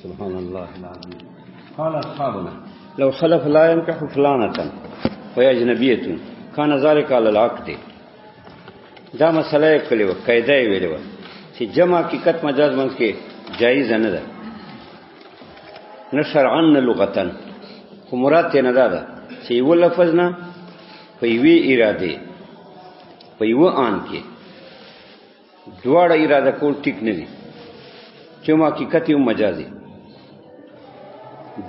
سبحان الله العظيم. قال أصحابنا لو خلف لا ينكح فلانة وهي أجنبية كان ذلك على العقد. دا مسئله کړي و قاعده یې ویلې و چې جمع حقیقت مجاز منځ کې جایز نه ده، نه شرعا نه لغتن، خو مراد ته نه ده چې یو لفظ نه په یوې اراده په یو آن کې دواړه اراده کول ټیک نه دي. جمع حقیقت یو مجازي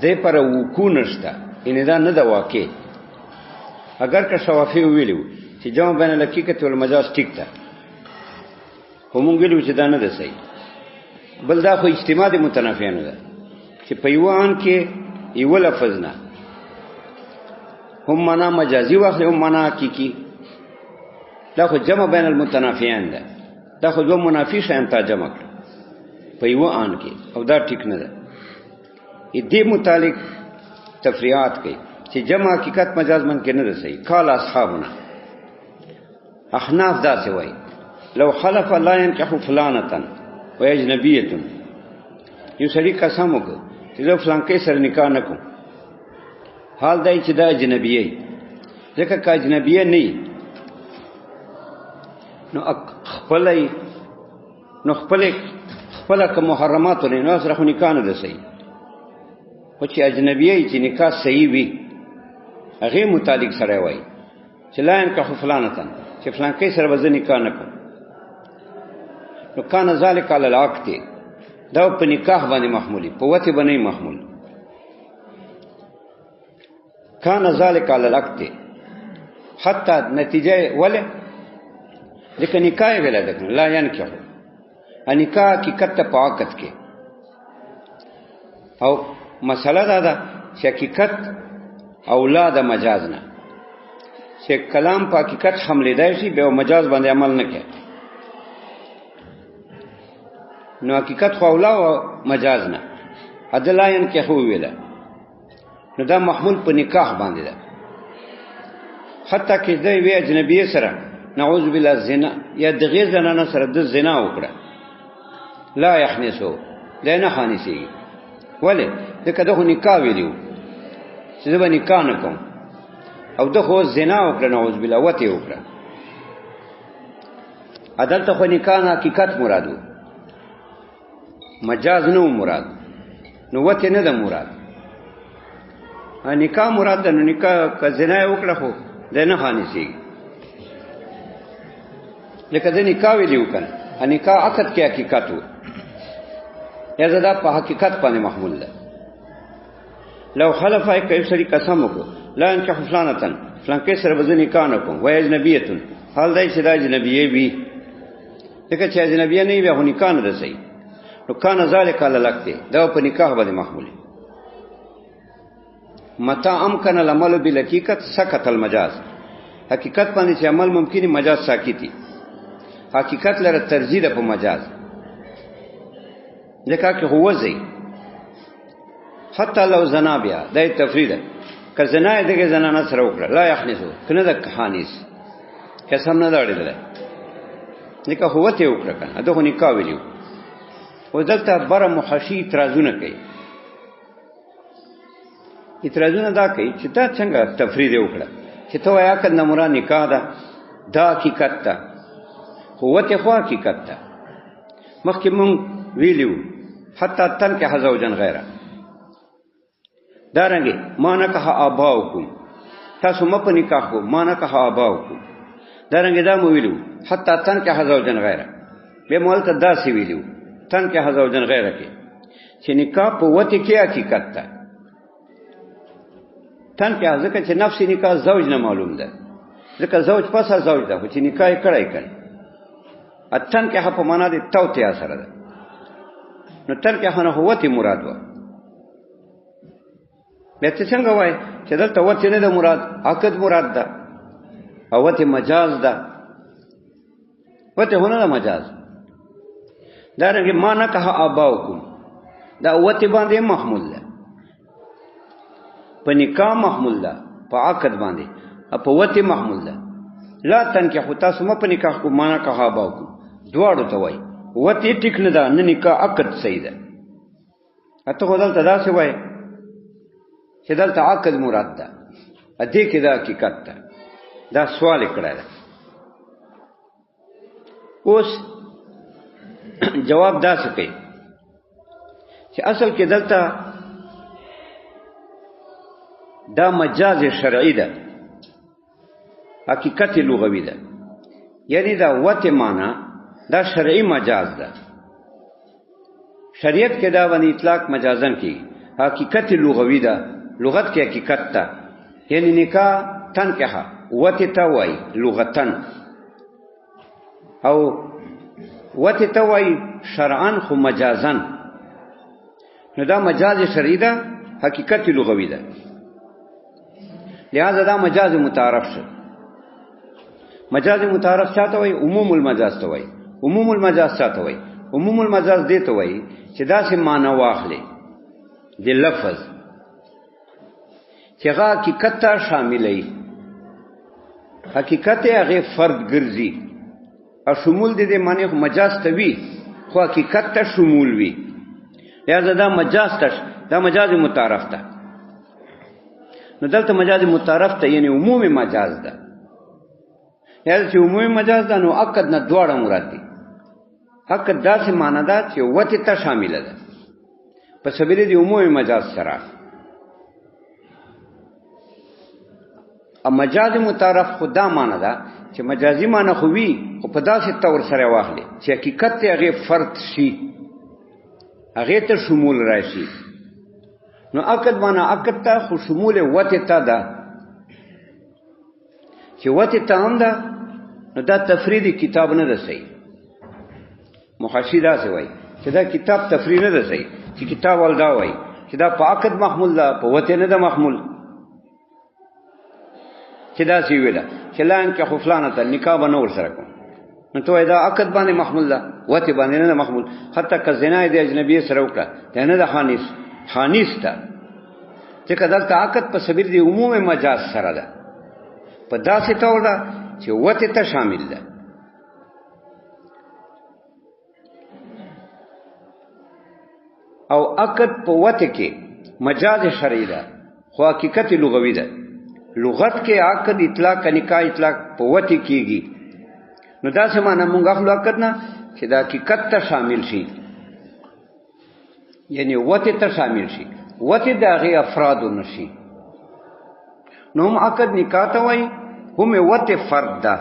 دې پر وقوع نشته، ان دا نه ده واقع. اگر که شوافی ویلو چې جمع بین الحقیقت والمجاز ټیک ده، خو مونږ ویلو چې دا نه ده صحیح. بل دا خو اجتماع د متنافیانو ده چې په یو آن کې یو لفظ نه هم معنا مجازي واخلي هم معنا حقیقي. دا خو جمع بین المتنافیان ده، دا خو دو منافی شیان تا جمع کړ په یو آن کې، او دا ټیک نه ده. دې متعلق تفریعات کوي چې جمع حقیقت مجاز من کې نه ده صحیح. قال اصحابنا احناف دا څه وایي لو خلف لا ينكح فلانه واجنبيه. یو سړي قسم وکړ چې زه فلان کې سره نکاح نه کوم، حال دای چې دا اجنبیه ځکه که اجنبیه نه نو خپل که محرمات نه نو سره خو نکاح نه ده صحیح. خو چې اجنبیه چې نکاح صحیح وي هغه متعلق سره وایي چې لا ينكح فلانه چې فلان کې سره وځ نکاح نه کوم، نو کان ذالک علی العقد. دا په نکاح باندې محمولی، په وته باندې محمول. کان ذالک علی العقد حتی نتیجه وله لیکن نکاح ویل ده لا ينكح نکاح کی کته په عقد کې. او مسله دا ده چې حقیقت اولاد مجاز نه، چې کلام په حقیقت حمله دی شي به مجاز باندې عمل نه کوي. نو حقیقت خو اولا او مجاز نه عدلاین کې خو ویله، نو دا محمول په نکاح باندې ده. حتی کې د وی اجنبی سره نعوذ بالله زنا یا د غیر زنانه سره د زنا وکړه لا يحنسو دا نه خانسي. ولی دغه دغه نکاح ویلو چې زه به نکاح نه کوم، او دغه زنا وکړه نعوذ بالله وته وکړه. عدالت خو نکاح نه حقیقت مرادو، مجاز نو مراد، نو وته نه ده مراد. نکاح مراد ده، نو نکاح که زنا وکړه خو ده نه خانسي. لکه ده نکاح ویلو کنه نکاح عقد کې حقیقت و یا زدا په حقیقت باندې محمول ده. لو خلف یک سړي قسم وکړ لا ينكح فلانه فلان کې سره وځ نکاح نه کوم وای اجنبیه، حال دای چې دا اجنبیه وي، لکه چې اجنبیه نه وي هو نکاح نه ده صحیح. نو کان ذالک علی العقد دا په نکاح باندې محمول. متى امکن العمل بالحقیقت سقط المجاز. حقیقت باندې چې عمل ممکن مجاز ساکتی، حقیقت لره ترجیح ده په مجاز. ځکه چې هو زی حتی لو زنا بیا د تفرید که زنا دغه زنانه سره وکړه لا يحنسو کنه د کحانیس قسم نه داړي ځکه هو ته وکړه کنه دغه نکاح ویلو. او دلته بر محشی اعتراضونه کوي، اعتراضونه دا کوي چې دا څنګه تفرید وکړه چې ته وایا کنه مراد نکاح ده، دا حقیقت ده، هو ته خو حقیقت ده. مخکې مونږ ویلو حتی تن کې حزوجن غیره دارنګه ما نکاح اباؤکم، تاسو م په نکاح کو ما نکاح اباؤکم. دارنګه دا مو ویلو حتی تن کې حزوجن غیره، به مول ته دا سی ویلو تن کې حزوجن غیره کې چې نکاح په وته کې حقیقت ده. تن کې ځکه چې نفسي نکاح زوج نه معلوم ده، ځکه زوج پسه زوج ده چې نکاح کړای کړي. اتن کې په معنا دي توته اثر ده، نو تر کې هنه هوته مراد و. به څه څنګه وای چې دلته وته نه ده مراد، عقد مراد ده، او وته مجاز ده. وته هونه ده مجاز. دا رنګه معنا که اباؤکم دا وته باندې محمول ده، په نکاح محمول ده، په عقد باندې په وته محمول ده. لا تنکه تاسو م په نکاح کو معنا که اباؤکم دواړو ته وای وته ټیک نه ده، نه نکاح عقد صحیح ده. اته خو دلته داسې وایي چې دلته عقد مراد ده، دې کې دا حقیقت ده. دا سوال یې کړی ده. اوس جواب داسې کوي چې اصل کې دلته دا مجاز شرعي ده، حقیقت لغوي ده. یعنی دا وته معنا دا شرعي مجاز ده. شریعت کې دا باندې اطلاق مجازن کی، حقیقت لغوي ده، لغت کې حقیقت ده. یعنی نکاح تنکحه وته تا وای لغتن، او وته تا وای شرعن خو مجازن. نو دا مجاز شرعي ده، حقیقت لغوي ده. لہذا دا مجاز متعارف شو. مجاز متعارف چاته وای؟ عموم المجاز ته وای. عموم المجاز چاته وای؟ عموم المجاز دې ته وای چې دا سه معنا واخلې د لفظ چې هغه حقیقت ته شاملې، حقیقت هغه فرد ګرځي او شمول دې معنی مجاز ته وی خو حقیقت ته شمول وی. لہذا دا مجاز ته، دا مجاز متعارف ده. نو دلته مجاز متعارف ته یعنی عموم مجاز ده. یعنی چې عمومي مجاز ده نو عقد نه دواړه مراد دي. عقد داسې معنا ده چې وته ته شامل ده په سبیل د عمومي مجاز سره. ا مجاز متعارف خدا معنا ده چې مجازي معنا خو وی خو په داسې تور سره واخلي چې حقیقت ته هغه فرد شي، هغه ته شمول راشي. نو عقد معنا عقد ته خو شمول وته ته ده چې وته ته هم ده. نو دا تفریدی کتاب نه ده صحیح. محشی دا څه وایي چې دا کتاب تفرید نه ده صحیح، چې کتاب ول دا وایي چې دا په عقد محمول ده، په وته نه ده محمول. چې دا سی ویلا چې لان کې خفلانه ته نکاح به نور سره کوم، نو ته دا عقد باندې محمول ده، وته باندې نه محمول. حتی که زنا د اجنبی سره وکړه ته نه ده خانیس ته، چې کله عقد په سبیل د عموم مجاز سره ده په داسې تور ده چې وته ته شامل ده. او عقد په وته کې مجاز شرعي ده خو حقیقت لغوي ده. لغت کې عقد اطلاق نکاح اطلاق په وته کېږي. نو دا څه معنی مونږ خپل عقد نه چې دا حقیقت ته شامل شي، یعنی وته ته شامل شي، وته د هغه افراد نشي. نو هم عقد نکاح ته وایي، هم وته فرد ده،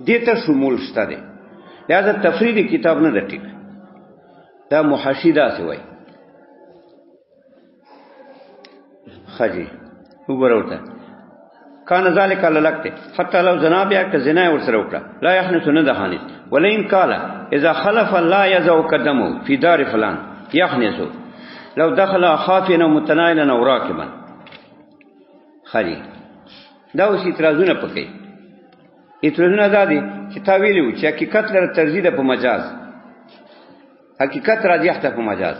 دې ته شمول شته ده. لہذا تفرید کتاب نه ده ټیک. دا محشیدا څه وایي خجی وګورئ کان ذالک للکته حتی لو زنا بیا ک زنا ور سره وکړه لا یحنس نه ده حانس ولئن قال اذا خلف لا يزو قدمه في دار فلان يحنس لو دخل خافيا متنائلا او راكبا. خجی دا اوس اعتراضونه پکې. اعتراضونه دا دي چې تا ویلو چې حقیقت لره ترجیح ده په مجاز، حقیقت راجح ده په مجاز.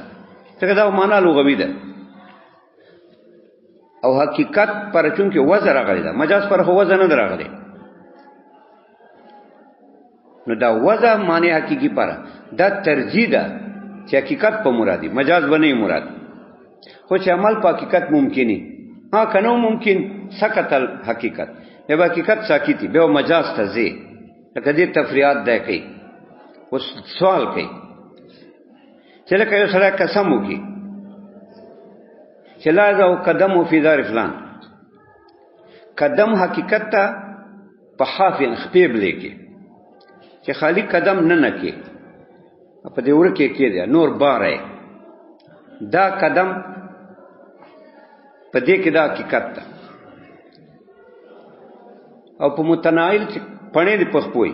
څنګه دا معنا لغوي ده او حقیقت پر چون کې وزن راغلی ده، مجاز پر خو وزن نه راغلی. نو دا وزن معنی حقیقی پر دا ترجیح ده چې حقیقت په مرادی، مجاز بنه مراد. خو چې عمل په حقیقت ممکنی، ها کنو ممکن سکت الحقیقت، به حقیقت ساکتی به مجاز ته زی. لکه دې تفریعات ده کوي. اوس سوال کوي چې لکه یو سره قسم وکي چې لا ذو قدم فی دار فلان، قدم حقیقت ته په حافظ خپیب لیکي چې خالی قدم نه نکي په دې ورکه کې دی نور بارې دا قدم په دې کې دا حقیقت ده. او په متنائل چې پڼې دی پخپوي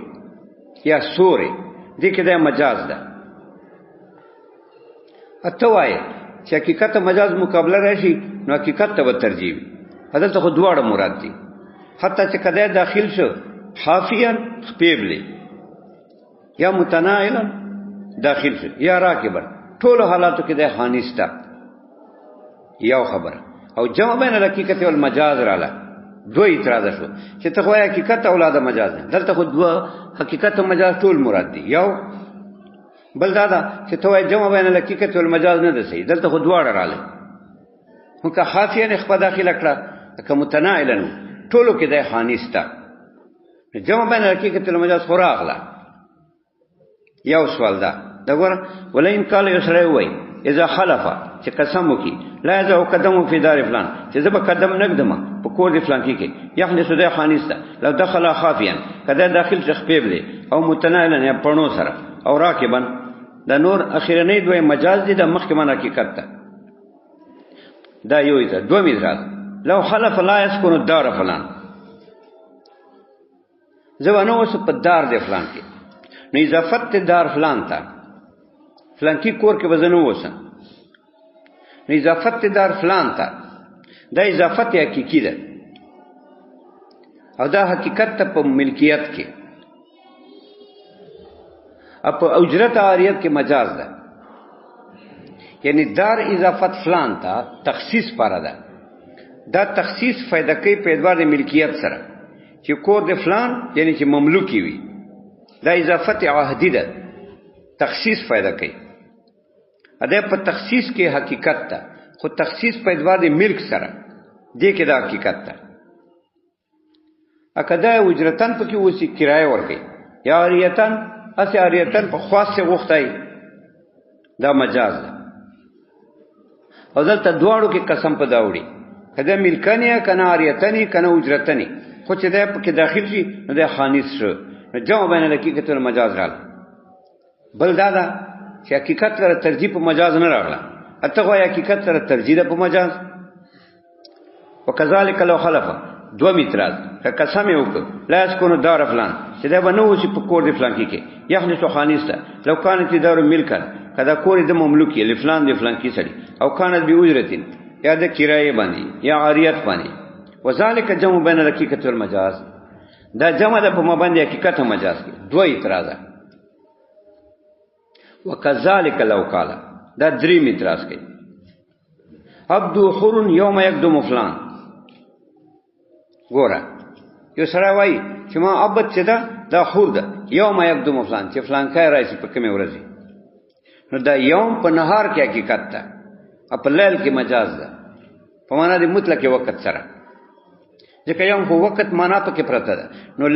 یا سورې دې کې دا مجاز ده. اته وای چې حقیقت مجاز مقابله راشي نو حقیقت ته ترجیح وي. حضرت خو دواړه مراد دي. حتی چې کده داخل شو حافیان خپېبلې یا متنائلا داخل شو یا راکبا، ټول حالاتو کې د حانیستا یو خبر. او جمع بین الحقیقت والمجاز رااله دوه اعتراض شو چې ته خو حقیقت اولاد مجاز نه، دلته خو دوه حقیقت او مجاز ټول مراد دي. یو بل دا چې ته وایي جمع بین الحقیقت والمجاز نه ده صحیح دلته خو دواړه رااله خو که خافیه نه خپل داخله کړه که متناعلا ټولو کې د خانیستا جمع بین الحقیقت والمجاز خو راغله یو سوال ده دا ګور ولئن قال یسره وای اذا خلف چې قسم وکي لا یذو قدم فی دار فلان چې زب قدم نقدمه په کور دی فلان کې یحنس ده خانیستا لو دخل خافیا کدا داخل شخپیب دی او متناعلا یا پړنو سره او راکبن دا نور اخیرنی دوی مجاز دي د مخکې معنا حقیقت ته دا یو ایته دوه مثال لو خلف لا يسكن الدار فلان زوانو وس په دار دی فلان کې نو اضافت دار فلان ته فلان کې کور کې وزنو وسه نو اضافت دار فلان ته دا اضافت حقیقی ده او دا حقیقت ته په ملکیت کې اپ اجرت عاریت کې مجاز ده یعنی دار اضافت فلان ته تخصیص پاره ده دا تخصیص فائدہ کوي په اعتبار د ملکیت سره چې کور د فلان یعنی چې مملوکی وي دا اضافت عهدی ده تخصیص فائدہ کوي اده په تخصیص کې حقیقت ده خو تخصیص په اعتبار د ملک سره دې کې دا حقیقت ده اکدا اجرتن په کې وسی کرایه ورکي یا عاریتن اسی عاریتن په خاص غوښتای دا مجاز ده او دلته دواړو کې قسم په داوړي کله ملکنه کنه عاریتنی کنه اجرتنی خو چې ده په کې داخل شي نو ده خانیس شو نو جمع بین الحقیقت والمجاز راغله بل دا چې حقیقت سره ترجیح په مجاز نه راغله اته غو حقیقت سره ترجیح په مجاز وکذالک لو خلف دو میتراز که قسم یو ک لا اسکونو دار فلان چې دا بنو چې په کور دی فلان کې یخنس خانیسته لو کانت دار ملکن کدا کور د مملوکی لفلان دی فلان کې سړي او کانت به اجرتین یا د کرایه باندې یا عاریت باندې وذالک جمع بین الحقیقت والمجاز دا جمع ده په مباندې حقیقت او مجاز کې دوه اعتراض وکذالک لو قال دا درې اعتراض کوي عبد حر یوم یقدم فلان ګوره یو سره وای چې ما عبد چې دا حر ده یوم یقدم فلان چې فلان کای راشي په کومه ورځ نو دا یوم په نهار کې حقیقت ده په لیل کې مجاز ده په معنا د مطلق وخت سره ځکه یوم په وخت معنا پکې پرته ده نو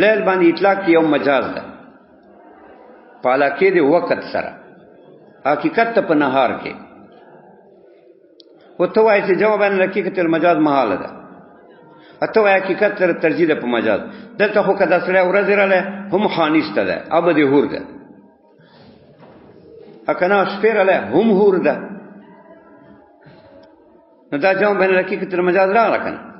لیل باندې اطلاق یوم مجاز ده پالا کې د وخت سره حقیقت ته په نهار کې او ته وایي چې جواب ان حقیقت المجاز محاله ده اته وایي حقیقت سره ترجیح ده په مجاز دلته خو کدا سره ورځ رااله هم خانیسته ده ابد هور ده اکنا شپراله هم هور ده نو دا جواب ان حقیقت المجاز راغله کنه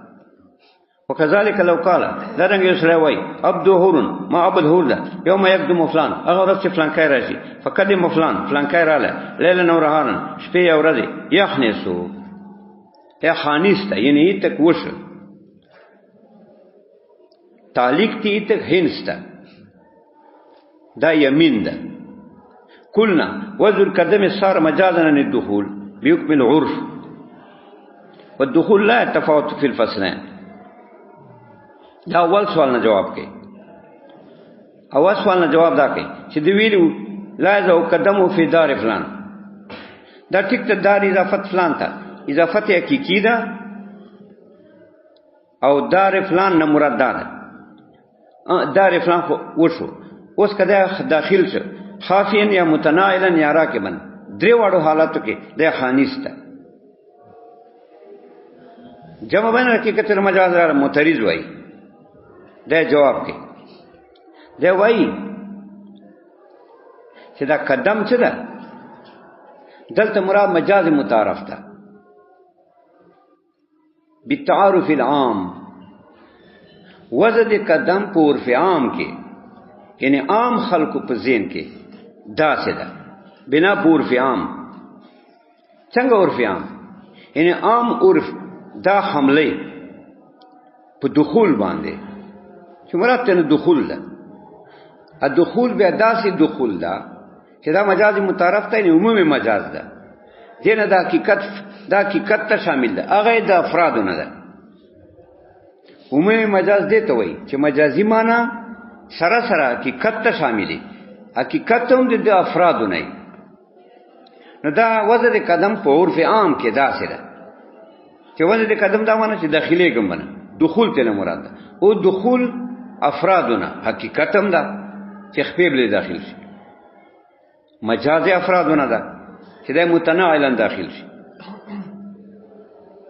وكذلك لو قال لا رنگ يسرا وای عبد هورن ما عبد هور ده يوم يقدم فلان هغه ورځ فلان کای راشي فقدم فلان کای رااله ليل نو رهان شپه او ورځ يخنسو یا خانیسته یعنی تک وش تعلیق تی تک هنسته دا یمین ده قلنا وذل قدم صار مجازا عن الدخول بيكمل عرف والدخول لا يتفاوت في الفصلين دا اول سوال نه جواب کوي اول سوال نه جواب دا کوي چې دی ویلو لا یذو قدمو فی دار فلان دا ټیک ته دار اضافت فلان ته اضافت حقیقی ده او دار فلان نه مراد ده دار فلان خو وشو اوس کدا داخل شو خافین یا متناعلا یا راکبن درې وړو حالاتو کې د خانیسته جمع بین حقیقت المجاز را متریز وای دا جواب کوي دا وای چې دا قدم څه ده دلته مراد مجاز متعارف ده بالتعارف العام وزد قدم په عرف عام کې یعنی عام خلق په ذهن کې دا څه ده بنا په عرف عام څنګه عرف عام یعنی عام عرف دا حمله په دخول باندې چې مراد ته دخول ده الدخول به داسې دخول ده چې دا مجاز متعارف ته عمومي مجاز ده دینه دا حقیقت ته شامل ده هغه د افرادونه ده عمومي مجاز دی ته وایي چې مجازي معنی سره حقیقت ته شامل دي حقیقت هم د افرادو نه. نو دا وضع قدم په عرف عام کې داسې ده چې وضع قدم دا معنی چې داخلي ګم نه دخول ته مراد ده او دخول افرادونه حقیقت هم ده چې خپل له داخل شي. مجاز افرادونه ده چې د متناعلا داخل شي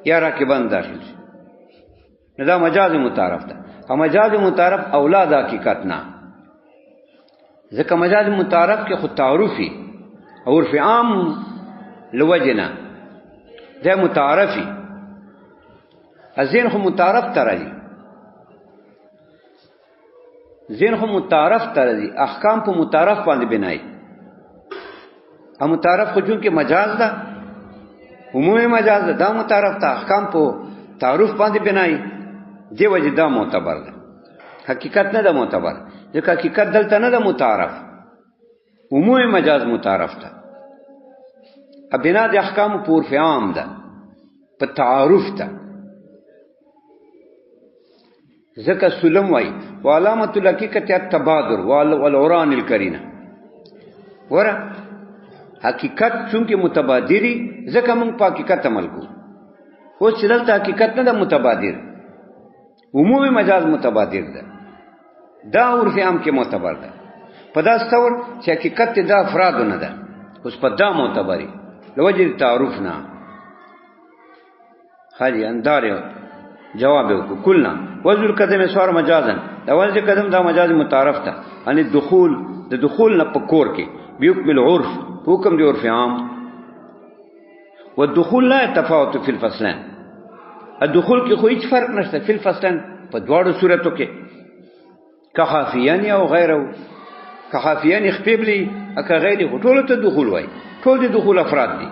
یا راکبان داخل شي. نو دا مجاز متعارف ده. او مجاز متعارف اولاد حقیقت نه، ځکه مجاز متعارف کې خود تعارفي او عرف عام لوجنا ده متعارفي. ازین خو متعارف ترازی، زین خو متعارف ترازی، احکام په متعارف باندې بنای. ا متعارف خو جون کې مجاز ده، عمومي مجاز ده، دا متعارف ته احکام په تعارف باندې بنای. دی وجه دا معتبر ده، حقیقت نه ده معتبر، ځکه حقیقت دلته نه ده متعارف، عمومي مجاز متعارف ده. ا بنا د احکام په عرف عام ده، په تعارف ده. ذکر سلم وای وعلامت الحقیقت التبادر والعران القرینه. ورا حقیقت چونکه متبادری ذکر موږ په حقیقت عمل کو. خو چې دلته حقیقت نه ده متبادر، عمومي مجاز متبادر ده، دا عرف عام کې معتبر ده. په داس تور چې حقیقت دا افراد نه ده، اوس په دا معتبري لوجه تعارف نه. خالي اندار جواب وکړو کلنا وذل قدم سوار مجازن. دا وذل قدم دا مجاز متعارف ده ان الدخول د دخول نه پکور کې بيحكم العرف، حکم دی عرف عام. والدخول لا يتفاوت في الفصلين. الدخول کې خو هیڅ فرق نشته په الفصلين په دواړو صورتو کې، کخافیان او غیره. کخافیان خپبلی اکه غیر ټول ته دخول وای، ټول د دخول افراد دي.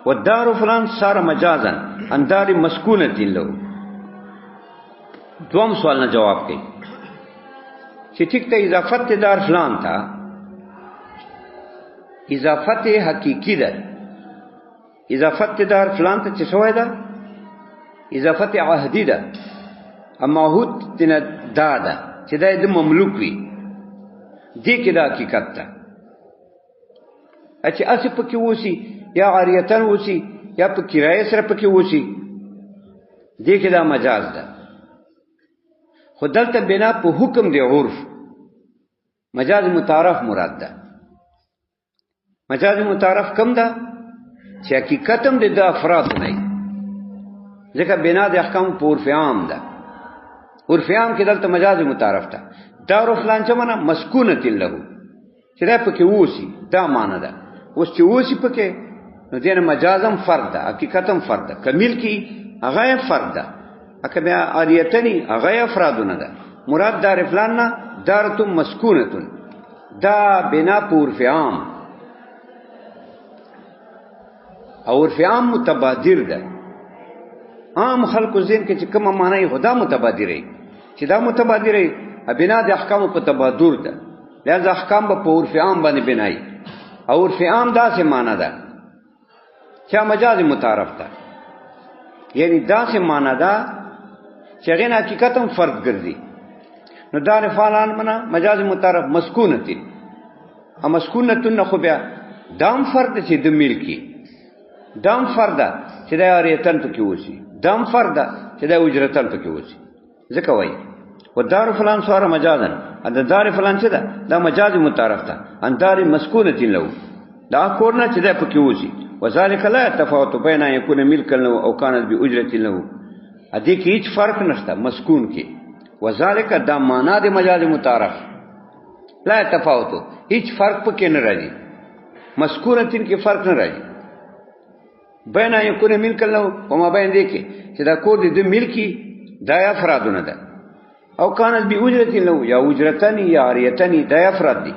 والدار فلان صار مجازا ان دار مسکونة له. دوم سوال نه جواب کوي چې ټیک ته اضافت دار فلان تا اضافت حقیقی ده. اضافت دار فلان ته څه شوی ده؟ اضافت عهدی ده. اما عهد تنه دا ده چې دا د مملوک وي، دې کې دا حقیقت ده. اچھا اسی پکې وسی یا عاریتن وسی یا په کرایه سره پکې وسی، دې کې دا مجاز ده. خدلته بنا په حکم دی عرف مجاز متعارف مراد ده. مجاز متعارف کم ده چې حقیقت هم د افراد نه، ځکه بنا د احکام په عرف عام ده. عرف عام کې دلته مجاز متعارف ده. دار فلان چې معنا مسکونة له، چې دا پکې وسی، دا معنا ده. اوس چې وسی پکې نو دین مجازم فرد ده، حقیقتم فرد ده. کمیل کی هغه فرد ده، اکه بیا عاریتنی هغه افرادونه ده. مراد دار فلان نه دارتم مسکونتون، دا بنا په عرف عام. او عرف عام متبادر ده. عام خلکو ذهن کې چې کومه معنی خدا متبادرې، چې دا متبادرې بنا د احکام په تبادر ده. لہذا احکام په عرف عام باندې بنای. او عرف عام دا څه معنی ده چې مجاز متعارف ده، یعنی دا څه معنی ده چې غیر حقیقتم فرد ګرځي. نو دار فلان منا مجاز متعارف مسکونتین. ا مسکونتن خو بیا دام فرد چې د ملکی، دام فرد چې د اریتن پکې وسی، دام فرد چې د اجرتن پکې وسی. ځکه وایي ودار فلان سوار مجازن، د دار فلان څه ده؟ دا مجاز متعارف ده. ان دار مسکونتین له، دا کورنه چې د پکې وسی. وذلك لا يتفاوت بين ان يكون ملكا له او كانت باجره له. ادي کې هیڅ فرق نشته مسکون کې. وذلك دا معنا د مجاز متعارف لا يتفاوت، هیڅ فرق پکې نه راځي. مسکونتین کې فرق نه راځي. بین ان يكون ملكا له او ما بین دې کې چې دا کور د ملکی دا افرادونه ده، او كانت باجره له یا اجرتن یا عاریتن دا افراد دي.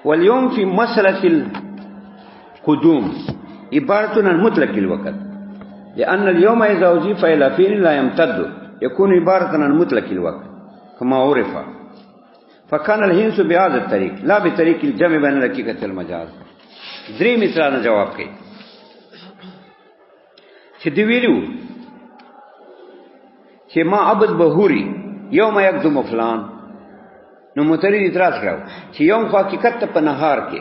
واليوم في مساله قدوم عبارة عن مطلق الوقت، لأن اليوم إذا أضيف إلى فعل لا يمتد يكون عبارة عن مطلق الوقت كما عرف. فكان الهنس بهذا الطريق لا بطريق الجمع بين الحقيقة والمجاز. درې مثالونه جواب کوي چې دی ویلو چې ما عبد بهوري یوم یقدم فلان، نو مترید اعتراض کړو چې یوم خو حقیقت ته په نهار کې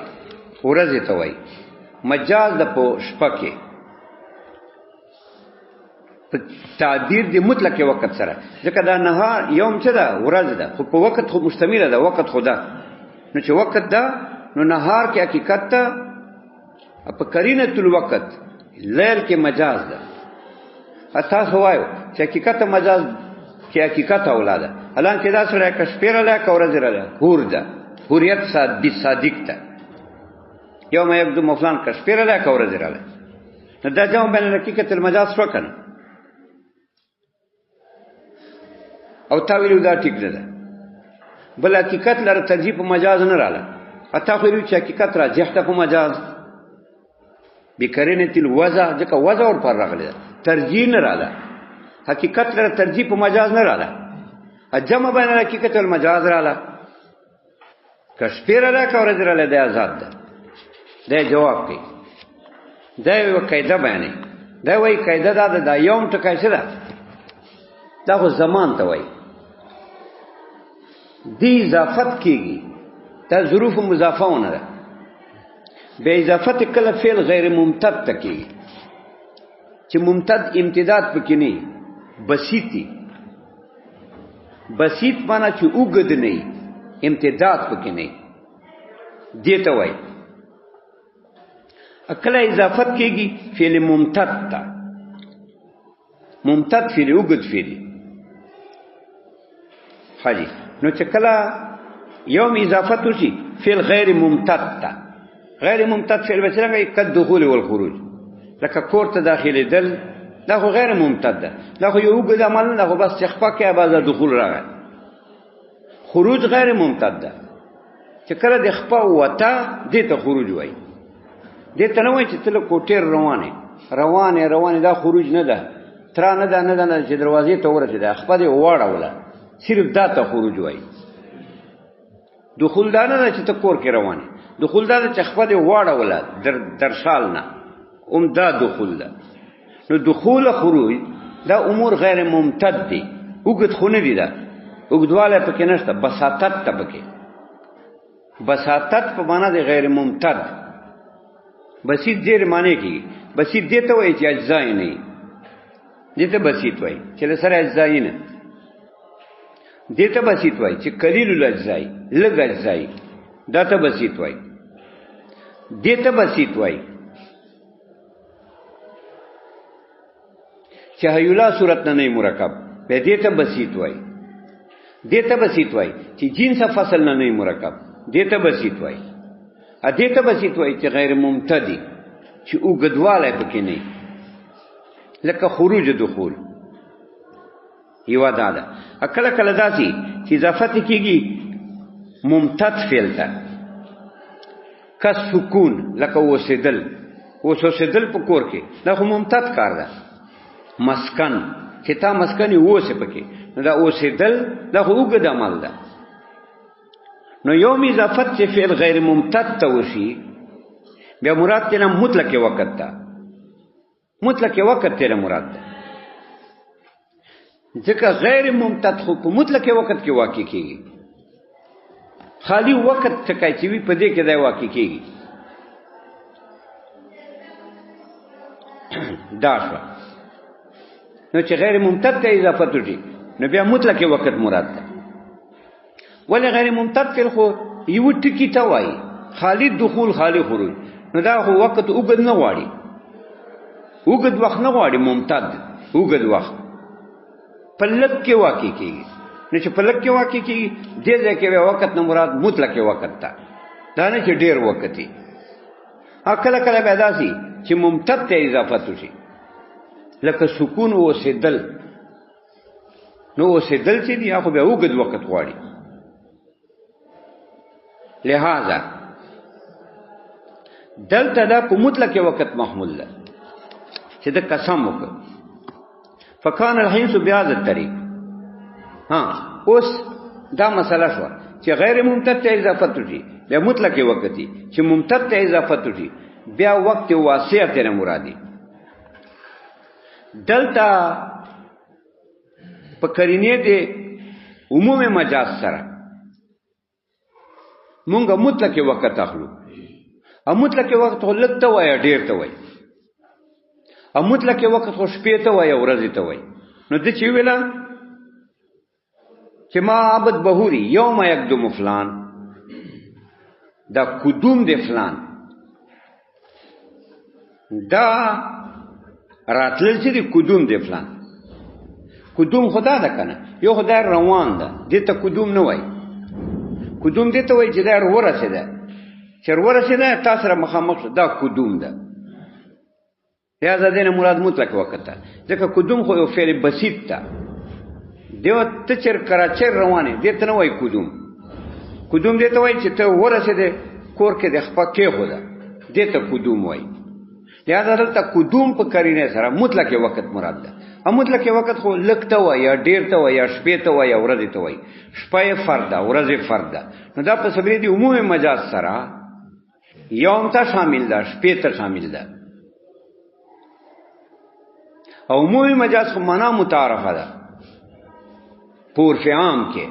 ورځ ته وای مجاز د په شپه کې په تعبیر د مطلق وخت سره ځکه دا نهار یوم څه ده ورځ ده خو په وخت خو مشتمل ده وخت خدا نو چې وخت ده نو نهار کې حقیقت ته په قرینه الوقت لیل کې مجاز ده اته وایو چې حقیقت مجاز کې حقیقت اولاده الان کې دا سره کشپیر له کورز راله هور ده هوریت صادق ده یوم یبدو مفلان کشپیر له کورز راله نو دا جام بین حقیقت المجاز شو کنه او تاویل دا ټیک ده بل حقیقت لره ترجیح په مجاز نه رااله اته خو چې حقیقت راجح ته په مجاز بکرینه تل وضع ځکه وضع ور پر راغلی ترجیح نه رااله حقیقت لره ترجیح په مجاز نه رااله جمع بین حقیقت والمجاز رااله کشپیر له کورز رااله د آزاد ده دا جواب کوي دا یو قاعده بیانې دا وایي قاعده دا یوم ټکی څه ده دا خو زمان ته وایي دی اضافت کیږي دا ظروف مضافه ونه ده به اضافت کله فعل غیر ممتد ته کیږي چې ممتد امتداد پکې نه بسیطی بسیط معنی چې اوږد نه امتداد پکې نه دې ته وایي کله اضافت کیږي فعل ممتد ته ممتد فعل اوږد فعل حاجی نو چې کله یوم اضافت وشي فعل غیر ممتد ته غیر ممتد فعل بسرنګ کد دخول والخروج لکه کور ته داخلي دل دا خو غیر ممتد ده دا خو یو اوږد عمل نه خو بس چخپا کې بعضه دخول راغی خروج غیر ممتد ده چې کله د خپا وته دې ته خروج وای دې ته نه وای چې تل کوټیر روانه دا خروج نه ده تر نه ده چې دروازې ته ورته خپا دې واړوله صرف دا ته خروج وای دخول دا نه چې ته کور کې روانه دخول دا چې خپل واړه در شال نه دا دخول ده نو دخول خروج دا امور غیر ممتد دي وګد خونه دي دا وګدواله پکې نشته بساطت ته پکې بساطت په معنا د غیر ممتد بسیط دې معنی کې بسیط دې ته وایي چې اجزا نه دي ته بسیط وایي چې سره اجزا نه دې ته بسیط وایي چې قلیل الاجزا لږ اجزا دا ته بسیط وایي دې ته بسیط وایي چې هیولا صورت نه مرکب به دې ته بسیط وایي دې ته بسیط وایي چې جنس فصل نه مرکب دې ته بسیط وایي ا دې ته بسیط وایي چې غیر ممتدی چې وګدواله پکې نه لکه خروج دخول یو دادا اکل کله داسي چې اضافت کیږي ممتد فعل ته کا سکون لکه وسدل په کور کې دا خو ممتد کار ده مسکن چې تا مسکنی وسه پکې دا وسدل دا خو وګد عمل ده نو یوم اضافت چې فعل غیر ممتد ته وشي بیا مراد ته مطلق وقت ته مطلق وقت ته مراد ده ځکه غیر ممتد خو په مطلق وقت کې واقع کیږي خالی وقت څخه چې وی په دې کې دا واقع کیږي دا شو نو چې غیر ممتد ته اضافه وشي نو بیا مطلق وقت مراد ده ولی غیر ممتد کې خو یو ټکی ته وایي خالی دخول خالی خروج نو دا خو وخت وګد نه غواړي وګد وخت نه غواړي ممتد وګد وخت پلک کې واقع کیږي نو چې پلک کې واقع کیږي دې ځکه وخت نه مراد مطلق وخت ته دا نه چې ډیر وخت دی اکل کله پیدا سي چې ممتد ته اضافه وشي لکه سکون او سدل نو سدل چې دی هغه به وګد وخت غواړي لہذا دلته دا په مطلق وخت محمول ده چې د قسم وکړه فکان الحنس بهذا الطريق اوس دا مسله شو چې غیر ممتد ته اضافه وشي بیا مطلق وخت دي چې ممتد ته اضافه وشي بیا وخت واسع ته مرادي دلته په قرینه دي عموم مجاز سره مونږ مطلق وخت اخلو ا مطلق وخت خو لږ ته وای ډیر ته وای ا مطلق وخت خو شپې ته وای ورځ ته وای نو د چی ویلا چې ما عبد بهوري یوم یقدم فلان دا قدوم دی فلان دا راتل چې دی قدوم دی فلان قدوم خدا ده کنه یو خدای روان ده دې ته قدوم نه وای قدوم دې ته وای چې دا ورسېده چې ورسېده تاسو سره مخامخ دا قدوم ده یا ځدې نه مراد مطلق وخت ده ځکه قدوم خو یو فعل بسيط ده دیو ته چر کراچر روانه دې ته نه وای قدوم قدوم دې ته وای چې ته ورسېده کور کې د خپل کې خدا دې ته قدوم وای لہذا دلته قدوم په کرینه سره مطلق وخت مراد ده ا مطلق وخت خو لکته وای یا ډیر ته وای یا شپې ته وای یا ورځ ته وای شپه فرد ده ورځ فرد ده نو دا په سبیل دی عمومي مجاز سره یوم ته شامل ده شپې ته شامل ده او عمومي مجاز خو معنا متعارفه ده پور فی عام کې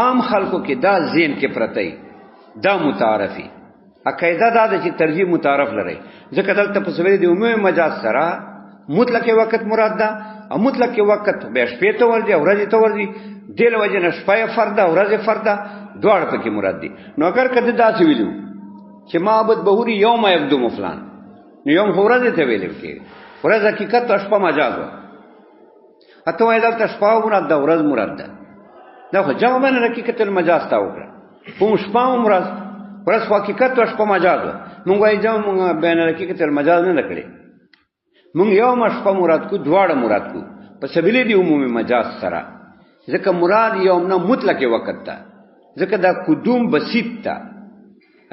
عام خلکو کې دا ذهن کې پرتای دا متعارفي عقیده دا د چې ترجیح متعارف لري ځکه دلته په سویل دی عمومي مجاز سره مطلق وخت مراد ده او مطلق وخت به شپې ته ورځي او ورځ ته ورځي دل وجه نه شپه فرد او ورځ فرد دواړه پکې مراد دي نو اگر کده دا څه ویلو چې معبد بهوري یوم یقدم فلان نو یوم ورځ ته ویلو کې ورځ حقیقت او شپه مجاز و اته وای دلته شپه مراد ده ورځ مراد ده دا خو جواب نه حقیقت المجاز تا وکړه په شپه مراد ورځ حقیقت او شپه مجاز مونږ وای جواب مونږ بین حقیقت المجاز نه کړی مونږ یو مشفه مراد کو دواړه مراد کو په سبیل دی عمومي مجاز سره ځکه مراد یوم نه مطلق وخت ده ځکه دا قدوم بسيط ده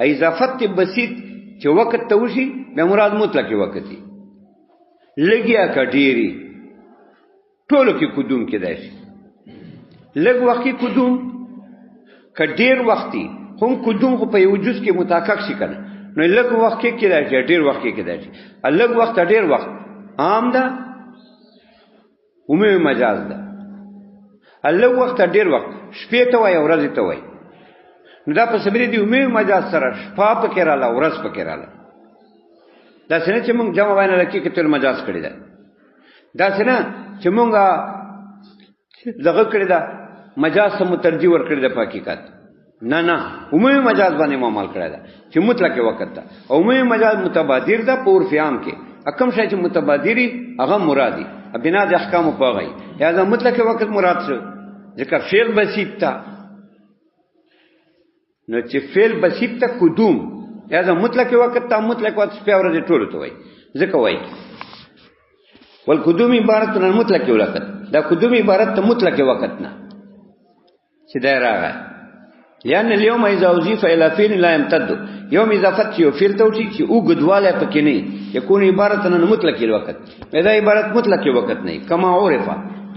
اضافت بسيط چې وخت ته وشي به مراد مطلق وخت دی لګیا کډيري ټولو کې قدوم کې ده لګ وخت قدوم کډیر وختي هم قدوم خو په یو جز کې متحقق شي کنه نو لګ وخت کې ده ډیر وخت کې ده لګ وخت ډیر وخت عام ده عمومي مجاز ده الله وخت ډیر وخت شپې ته وای ورځ ته وای نو دا په سبیل دی عمومي مجاز سره شپه پکې رااله ورځ پکې رااله دا څنګه چې موږ جمع باندې لکه کې تل مجاز کړی ده دا څنګه چې موږ دغه کړی ده مجاز سم ترجیح ور کړی ده په حقیقت نه نه عمومي مجاز باندې معامل کړی ده چې مطلق وخت ده عمومي مجاز متبادر ده په عرف عام کې اکم شای چې متبادری هغه مرادی بنا د احکام په غي یا دا مطلق وخت مراد څه ذکر فعل بسيط تا نو چې فعل بسيط تا قدوم یا دا مطلق وخت تا مطلق وخت په اورځ ټول ته وای ځکه وای والقدوم عبارت عن مطلق وخت دا قدوم عبارت ته مطلق وخت نه چې دا راغی لأن اليوم إذا أضيف إلى فعل لا يمتد يوم إضافت یو فعل ته وشي چې او غدواله پکې نه يكون عبارت عن مطلق الوقت دا عبارت مطلق وقت نه کما عرفه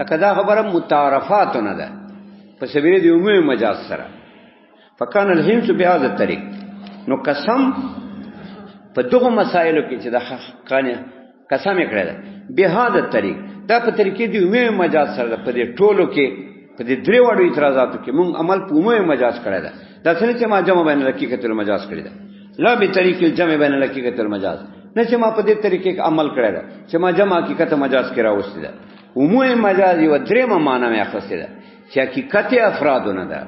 کدا خبره متعارفات نه ده په سبیل دی عمومي مجاز سره فكان الهمس بهذا الطريق نو قسم په دغه مسائلو کې چې د قانه قسم کړل به هذا الطريق دا په طریقې دی عمومي مجاز سره په دې ټولو کې په دې درې وړو اعتراضاتو کې مونږ عمل په عمومي مجاز کړی دا دا څنګه چې ما جمع بین حقیقت المجاز کړی دا لا به طریق الجمع بین حقیقت المجاز نه چې ما په دې طریقې عمل کړی دا چې ما جمع حقیقت مجاز کې راوستي دا عمومي مجاز یو درېمه معنی مې اخستې ده چې حقیقت افراد نه ده